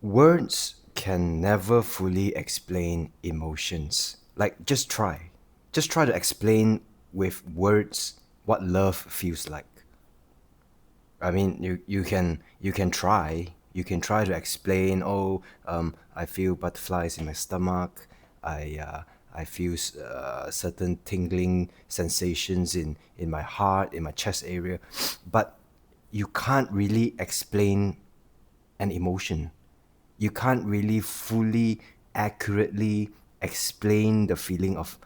Words can never fully explain emotions. Like, just try. Just try to explain with words what love feels like. I mean, you can try. You can try to explain. Oh, I feel butterflies in my stomach. I feel certain tingling sensations in my heart, in my chest area, but you can't really explain an emotion. You can't really fully, accurately explain the feeling of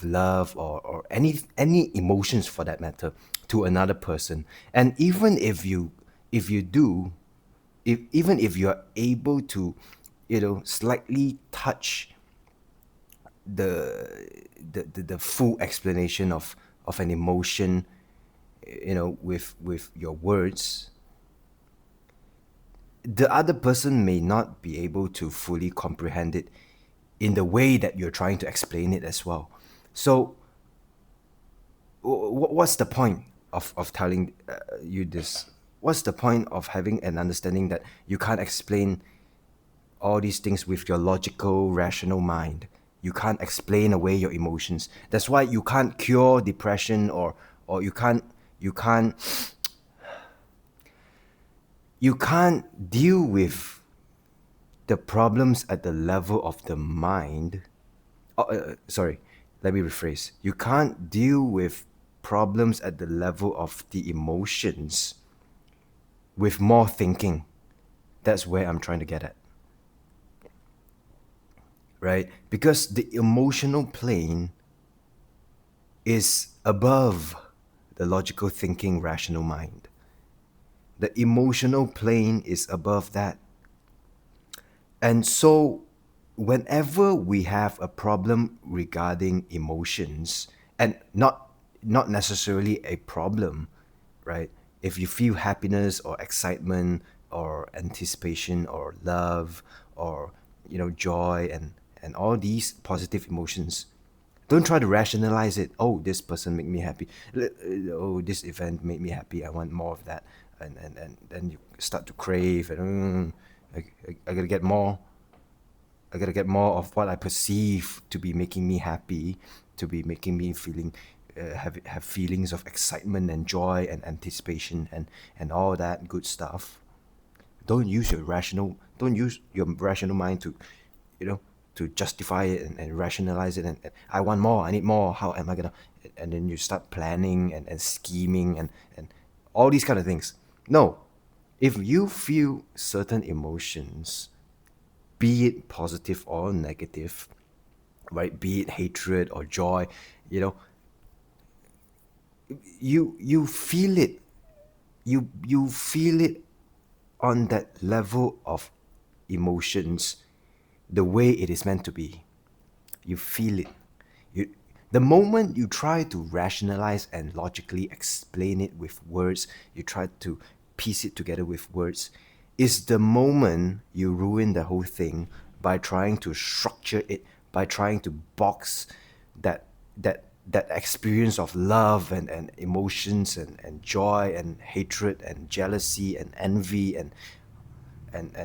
love or any emotions for that matter to another person. And even if you do, even if you're able to, slightly touch the the full explanation of an emotion, with your words, the other person may not be able to fully comprehend it in the way that you're trying to explain it as well. So, what's the point of telling you this? What's the point of having an understanding that you can't explain all these things with your logical, rational mind? You can't explain away your emotions. That's why you can't cure depression, or you can't deal with the problems at the level of the mind. Sorry, let me rephrase. You can't deal with problems at the level of the emotions with more thinking. That's where I'm trying to get at, right? Because the emotional plane is above the logical thinking, rational mind. The emotional plane is above that. And so, whenever we have a problem regarding emotions, and not necessarily a problem, right? If you feel happiness or excitement or anticipation or love or joy and all these positive emotions, don't try to rationalize it. Oh, this person made me happy. Oh, this event made me happy. I want more of that. And then you start to crave and I gotta get more. I gotta get more of what I perceive to be making me happy, to be making me feeling, have feelings of excitement and joy and anticipation and all that good stuff. Don't use your rational mind to, you know, to justify it and rationalize it and I want more, I need more. How am I gonna? And then you start planning and scheming and all these kind of things. No, if you feel certain emotions, be it positive or negative, right? Be it hatred or joy, you know, you feel it. You feel it on that level of emotions, the way it is meant to be. You feel it. You, the moment you try to rationalize and logically explain it with words, you try to piece it together with words, is the moment you ruin the whole thing by trying to structure it, by trying to box that experience of love and emotions and joy and hatred and jealousy and envy and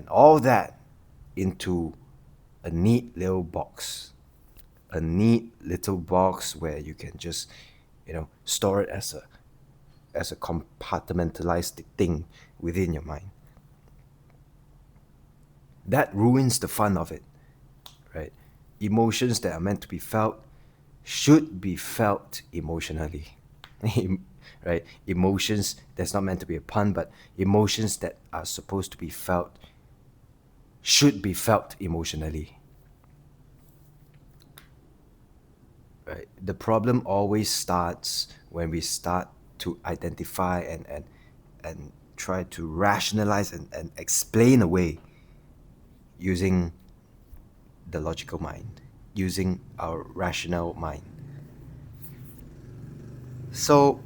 all that into a neat little box. A neat little box where you can just, store it as a compartmentalized thing within your mind. That ruins the fun of it, right? Emotions that are meant to be felt should be felt emotionally. Right? Emotions, that's not meant to be a pun, but emotions that are supposed to be felt should be felt emotionally. Right? The problem always starts when we start to identify and try to rationalize and explain away using the logical mind, using our rational mind. So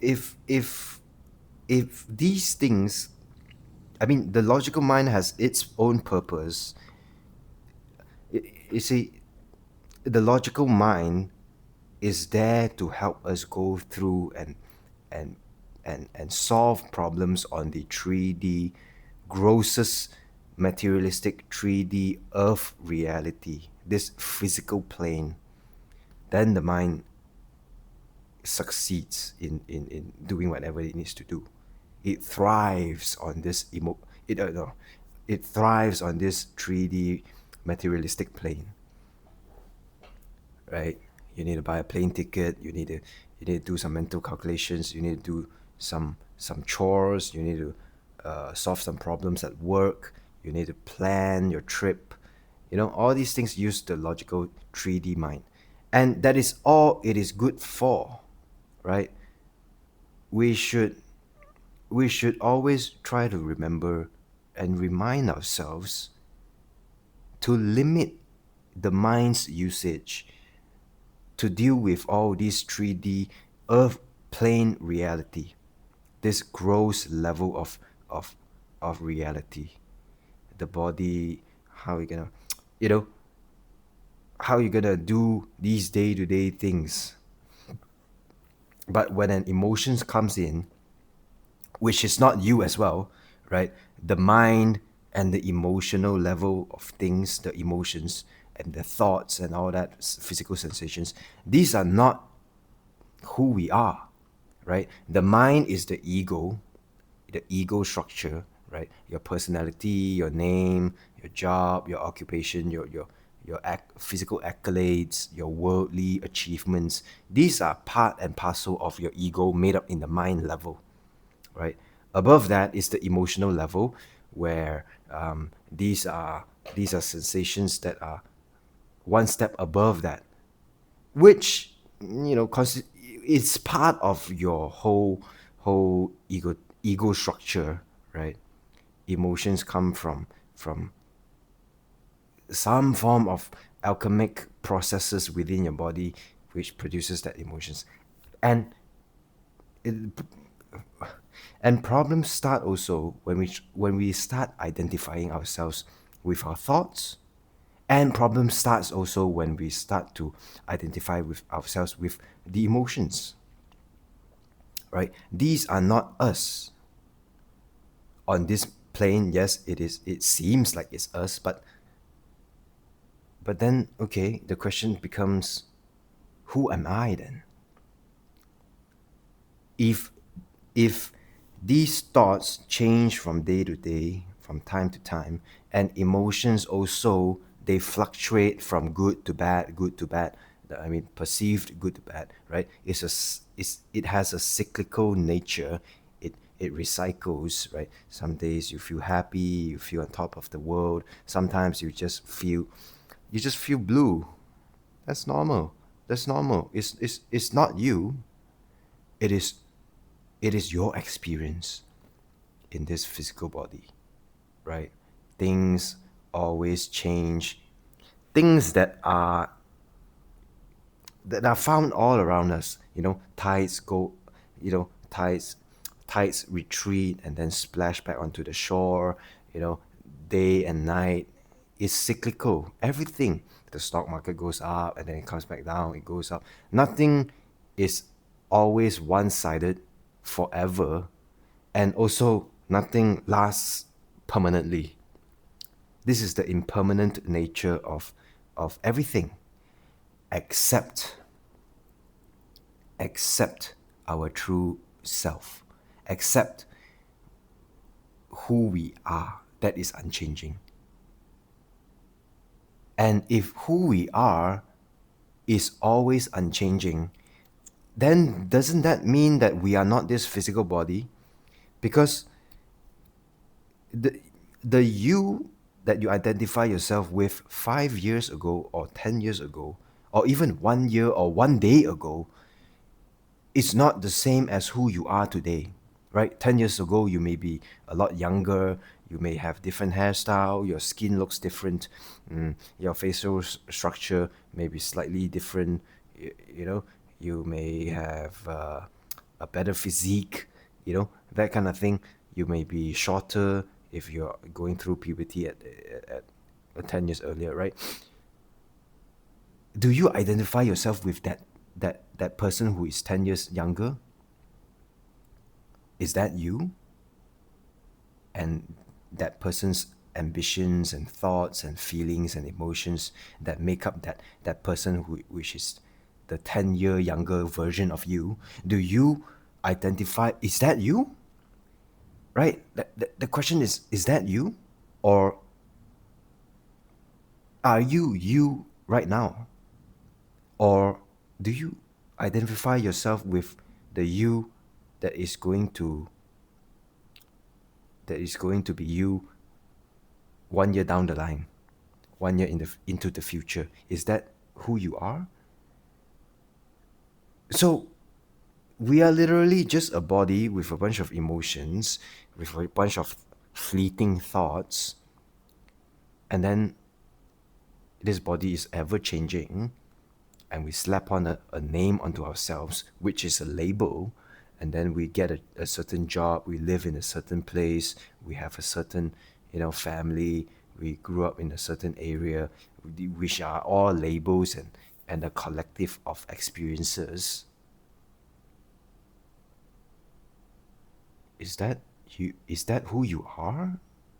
if these things, I mean, the logical mind has its own purpose. You see, the logical mind is there to help us go through and and solve problems on the 3D, grossest materialistic 3D earth reality, this physical plane, then the mind succeeds in doing whatever it needs to do. It thrives on this no, it thrives on this 3D materialistic plane, right? You need to buy a plane ticket. You need to do some mental calculations. You need to do some chores. You need to solve some problems at work. You need to plan your trip. All these things use the logical 3D mind, and that is all it is good for, right? We should we should always try to remember and remind ourselves to limit the mind's usage to deal with all this 3D earth plane reality, this gross level of reality. The body, how you gonna, you know, how you gonna do these day-to-day things. But when an emotions comes in, which is not you as well, right? The mind and the emotional level of things, the emotions and the thoughts and all that physical sensations, these are not who we are, right? The mind is the ego structure, right? Your personality, your name, your job, your occupation, your physical accolades, your worldly achievements. These are part and parcel of your ego made up in the mind level, right? Above that is the emotional level, where these are sensations that are one step above that, which it's part of your whole ego structure, right? Emotions come from some form of alchemic processes within your body, which produces that emotions, and it, and problems start also when we start identifying ourselves with our thoughts, and problem starts also when we start to identify with ourselves with the emotions, right? These are not us on this plane. Yes, it seems like it's us, but then, okay, the question becomes, who am I then? If if these thoughts change from day to day, from time to time, and emotions also, they fluctuate from good to bad. I mean, perceived good to bad, right? It has a cyclical nature. It recycles, right? Some days you feel happy, you feel on top of the world. Sometimes you just feel blue. That's normal. That's normal. It's not you. It is it is your experience in this physical body, right? Things always change. Things that are found all around us. Tides go, tides retreat and then splash back onto the shore. You know, day and night is cyclical. Everything, the stock market goes up and then it comes back down. It goes up. Nothing is always one-sided forever, and also nothing lasts permanently. This is the impermanent nature of everything, except accept our true self, accept who we are, that is unchanging. And if who we are is always unchanging, then doesn't that mean that we are not this physical body? Because the the you that you identify yourself with 5 years ago or 10 years ago, or even 1 year or 1 day ago, it's not the same as who you are today, right? 10 years ago, you may be a lot younger, you may have different hairstyle, your skin looks different, your facial structure may be slightly different, you may have a better physique, that kind of thing. You may be shorter if you're going through puberty at 10 years earlier, right? Do you identify yourself with that person who is 10 years younger? Is that you? And that person's ambitions and thoughts and feelings and emotions that make up that person which is the 10-year younger version of you, do you identify, is that you? Right? The question is that you? Or are you you right now? Or do you identify yourself with the you that is going to be you 1 year down the line, 1 year into the future? Is that who you are? So we are literally just a body with a bunch of emotions, with a bunch of fleeting thoughts, and then this body is ever changing, and we slap on a name onto ourselves, which is a label, and then we get a certain job, we live in a certain place, we have a certain, family, we grew up in a certain area, which are all labels and a collective of experiences. Is that you? Is that who you are?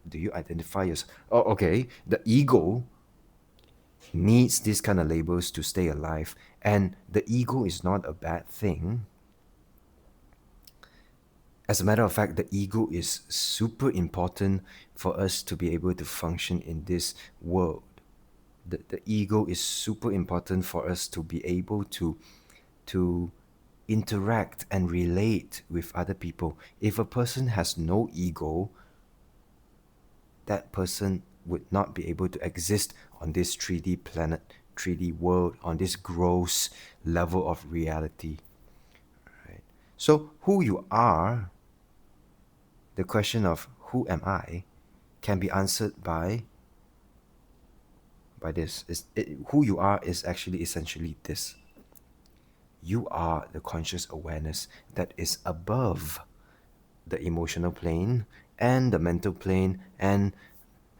Do you identify yourself? Oh, okay. The ego needs these kind of labels to stay alive, and the ego is not a bad thing. As a matter of fact, the ego is super important for us to be able to function in this world. The ego is super important for us to be able to interact and relate with other people. If a person has no ego, that person would not be able to exist on this 3D planet, 3D world, on this gross level of reality. Right? So, who you are, the question of who am I, can be answered by this. Who you are is actually essentially this. You are the conscious awareness that is above the emotional plane and the mental plane and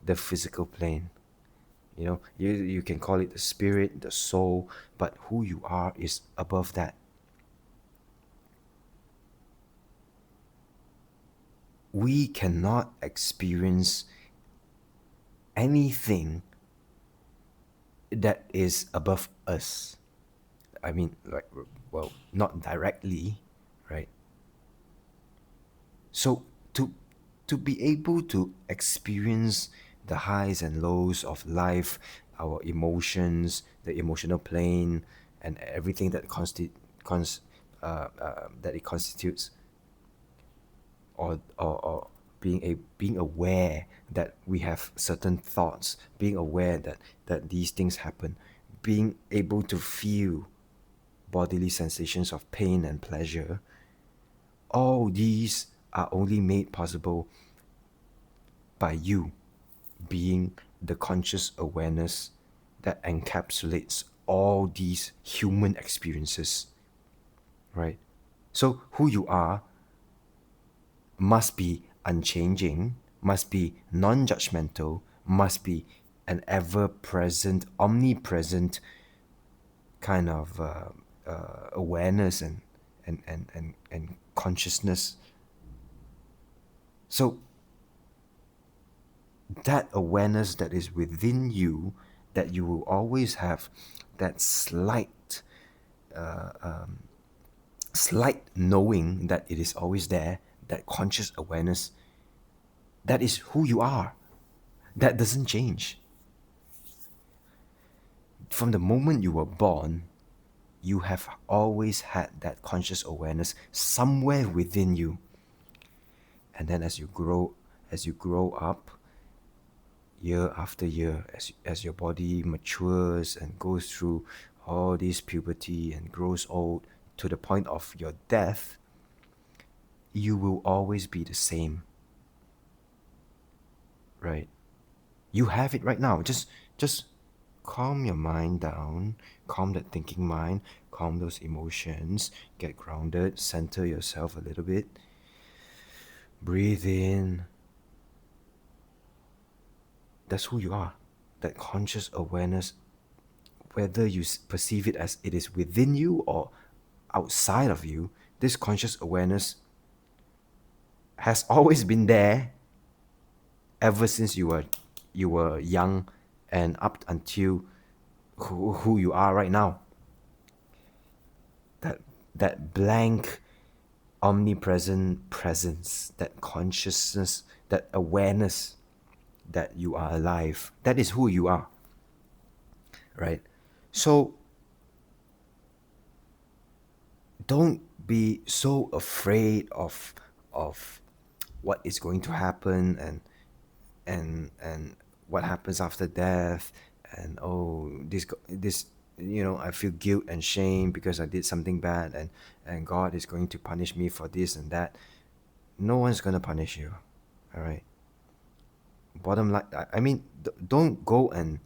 the physical plane. You can call it the spirit, the soul, but who you are is above that. We cannot experience anything that is above us. I mean, like, well, not directly, right? So to be able to experience the highs and lows of life, our emotions, the emotional plane, and everything that that it constitutes, or being aware that we have certain thoughts, being aware that these things happen, being able to feel bodily sensations of pain and pleasure, all these are only made possible by you being the conscious awareness that encapsulates all these human experiences, right? So who you are must be unchanging, must be non-judgmental, must be an ever-present, omnipresent kind of awareness and consciousness. So that awareness that is within you, that you will always have that slight knowing that it is always there, that conscious awareness, that is who you are. That doesn't change. From the moment you were born, you have always had that conscious awareness somewhere within you. And then as you grow up, year after year, as your body matures and goes through all this puberty and grows old to the point of your death, you will always be the same. Right? You have it right now. Just calm your mind down, calm that thinking mind, calm those emotions, get grounded, center yourself a little bit. Breathe in. That's who you are. That conscious awareness, whether you perceive it as it is within you or outside of you, this conscious awareness has always been there ever since you were young and up until who you are right now. That blank omnipresent presence, that consciousness, that awareness that you are alive, that is who you are, right? So don't be so afraid of what is going to happen, and what happens after death, and oh, this, I feel guilt and shame because I did something bad, and God is going to punish me for this and that. No one's going to punish you, all right? Bottom line, I mean, don't go and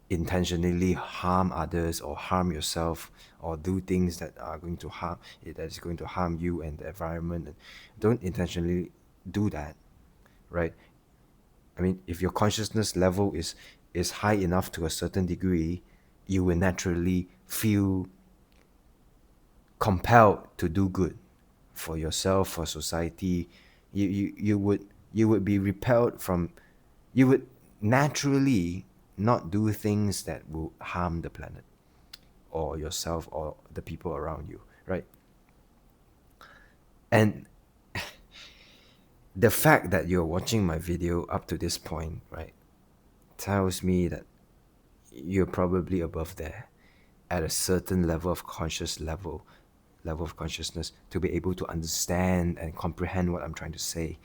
intentionally harm others or harm yourself or do things that are going to harm that is going to harm you and the environment. Don't intentionally do that, right? I mean, if your consciousness level is high enough to a certain degree, you will naturally feel compelled to do good for yourself, for society. You would be repelled from, you would naturally not do things that will harm the planet or yourself or the people around you, right? And the fact that you're watching my video up to this point, right, tells me that you're probably above there at a certain level of consciousness to be able to understand and comprehend what I'm trying to say,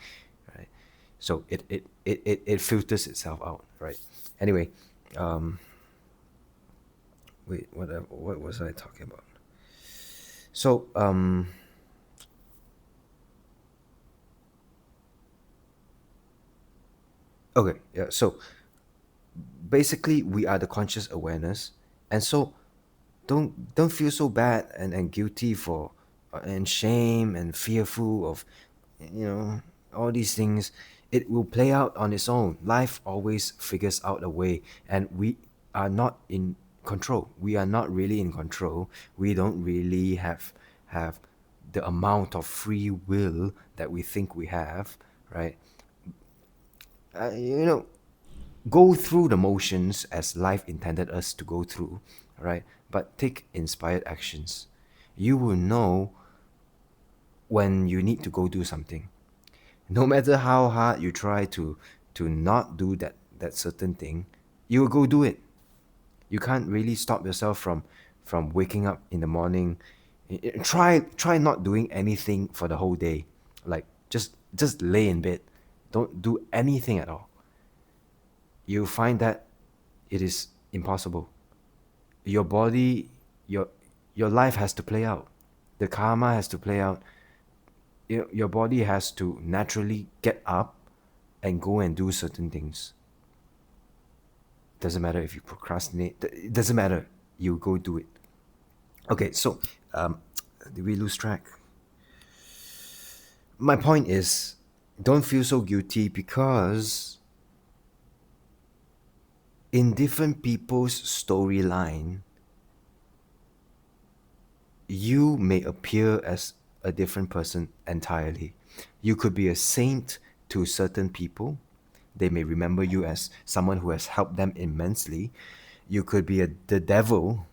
right? So it filters itself out, right? Anyway, wait, what was I talking about? So okay, yeah. So basically, we are the conscious awareness, and so don't feel so bad and guilty for and shame and fearful of, you know all these things. It will play out on its own. Life always figures out a way, and we are not in control. We are not really in control. We don't really have the amount of free will that we think we have, right? uh, you know Go through the motions as life intended us to go through, right? But take inspired actions. You will know when you need to go do something. No matter how hard you try to not do that certain thing, you will go do it. You can't really stop yourself from waking up in the morning. Try not doing anything for the whole day. Like just lay in bed. Don't do anything at all. You find that it is impossible. Your body, your life has to play out. The karma has to play out. Your body has to naturally get up and go and do certain things. Doesn't matter if you procrastinate. It doesn't matter. You go do it. Okay, so did we lose track? My point is, don't feel so guilty because in different people's storyline, you may appear as a different person entirely. You could be a saint to certain people. They may remember you as someone who has helped them immensely. You could be the devil,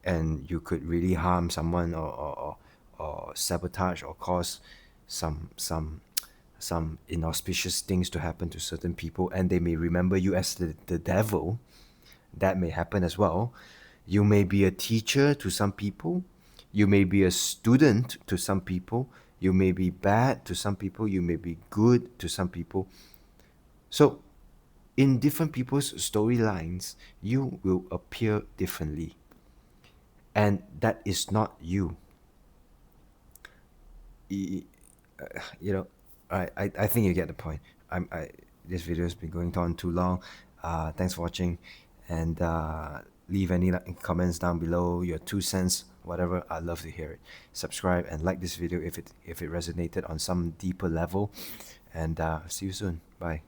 and you could really harm someone, or sabotage or cause some inauspicious things to happen to certain people, and they may remember you as the devil. That may happen as well. You may be a teacher to some people. You may be a student to some people. You may be bad to some people. You may be good to some people. So, in different people's storylines, you will appear differently. And that is not you. Y- You know, I think you get the point. This video has been going on too long. Thanks for watching, and leave any comments down below, your 2 cents, whatever. I'd love to hear it. Subscribe and like this video if it resonated on some deeper level, and see you soon. Bye.